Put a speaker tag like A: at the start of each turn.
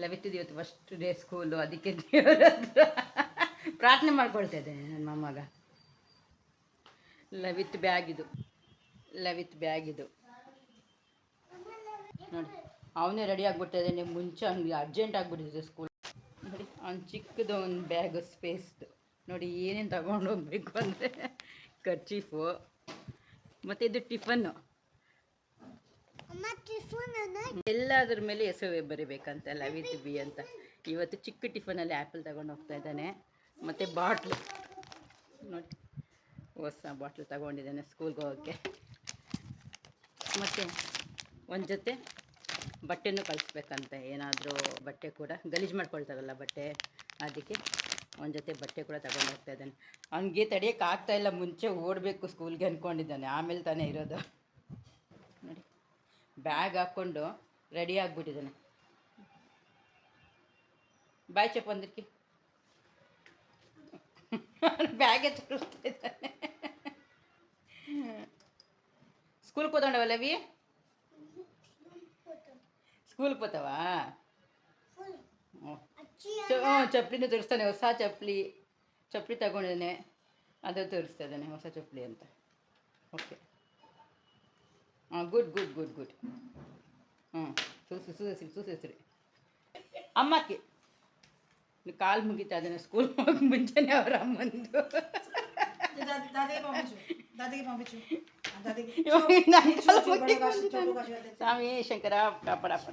A: ಲವಿತ್ತು ಇವತ್ತು first day school, ಅದಕ್ಕೆ ದೇವರ ಹತ್ರ ಪ್ರಾರ್ಥನೆ ಮಾಡ್ಕೊಳ್ತಾ ಇದ್ದೇನೆ ನನ್ನ ಮೊಮ್ಮಗ. ಲವಿತ್ ಬ್ಯಾಗಿದು ನೋಡಿ, ಅವನೇ ರೆಡಿ ಆಗಿಬಿಡ್ತಾ ಇದ್ದಾನೆ. ಮುಂಚೆ ಅವ್ನಿಗೆ ಅರ್ಜೆಂಟ್ ಆಗಿಬಿಟ್ಟಿದೆ ಸ್ಕೂಲ್. ನೋಡಿ ಅವ್ನು ಚಿಕ್ಕದು ಒಂದು ಬ್ಯಾಗ್ ಸ್ಪೇಸ್ದು. ನೋಡಿ ಏನೇನು ತಗೊಂಡು ಹೋಗ್ಬೇಕು ಅಂದರೆ ಕರ್ಚೀಫು ಮತ್ತು ಇದು ಟಿಫನ್ನು, ಎಲ್ಲದ್ರ ಮೇಲೆ ಹೆಸರು ಬರಿಬೇಕಂತ ಲವಿತ್ ಬಿ ಅಂತ. ಇವತ್ತು ಚಿಕ್ಕ ಟಿಫನಲ್ಲಿ ಆ್ಯಪಲ್ ತಗೊಂಡು ಹೋಗ್ತಾ ಇದ್ದಾನೆ. ಮತ್ತು ಬಾಟ್ಲು ನೋಡಿ, ಹೊಸ ಬಾಟ್ಲು ತಗೊಂಡಿದ್ದಾನೆ ಸ್ಕೂಲ್ಗೆ ಹೋಗೋಕ್ಕೆ. ಮತ್ತು ಒಂದು ಜೊತೆ ಬಟ್ಟೆನೂ ಕಳಿಸ್ಬೇಕಂತ, ಏನಾದರೂ ಬಟ್ಟೆ ಕೂಡ ಗಲೀಜು ಮಾಡ್ಕೊಳ್ತಾರಲ್ಲ ಬಟ್ಟೆ, ಅದಕ್ಕೆ ಒಂದು ಜೊತೆ ಬಟ್ಟೆ ಕೂಡ ತಗೊಂಡು ಹೋಗ್ತಾ ಇದ್ದಾನೆ. ಅವನಿಗೆ ತಡೆಯೋಕ್ಕೆ ಆಗ್ತಾಯಿಲ್ಲ, ಮುಂಚೆ ಓಡಬೇಕು ಸ್ಕೂಲ್ಗೆ ಅಂದ್ಕೊಂಡಿದ್ದಾನೆ, ಆಮೇಲೆ ತಾನೇ ಇರೋದು. ನೋಡಿ ಬ್ಯಾಗ್ ಹಾಕ್ಕೊಂಡು ರೆಡಿ ಆಗಿಬಿಟ್ಟಿದ್ದಾನೆ. ಬಾಯ್ ಚಪ್ಪ ಅಂದಿರ್ಕಿ ಬ್ಯಾಗೆ ತೋರಿಸ್ತಾ ಇದ್ದಾನೆ. ಸ್ಕೂಲ್ಗೆ ಹೋದವಲ್ಲವಿ, ಸ್ಕೂಲ್ಗೆ ಹೋಗ್ತಾವಾ? ಚಪ್ಪಲಿನೂ ತೋರಿಸ್ತಾನೆ, ಹೊಸ ಚಪ್ಪಲಿ ತಗೊಂಡಿದ್ದಾನೆ, ಅದು ತೋರಿಸ್ತಾ ಇದ್ದಾನೆ ಹೊಸ ಚಪ್ಪಲಿ ಅಂತ. Okay, good good good good. ಸೂಸರಿ ಅಮ್ಮಕ್ಕೆ ಕಾಲು ಮುಗಿತಾ ಇದ್ದಾನೆ ಸ್ಕೂಲ್ ಹೋಗಿ ಮುಂಚೆನೇ ಅವರ ಅಮ್ಮಂದು. ಸ್ವಾಮಿ ಶಂಕರ ಕಾಪಾಡಪ್ಪ.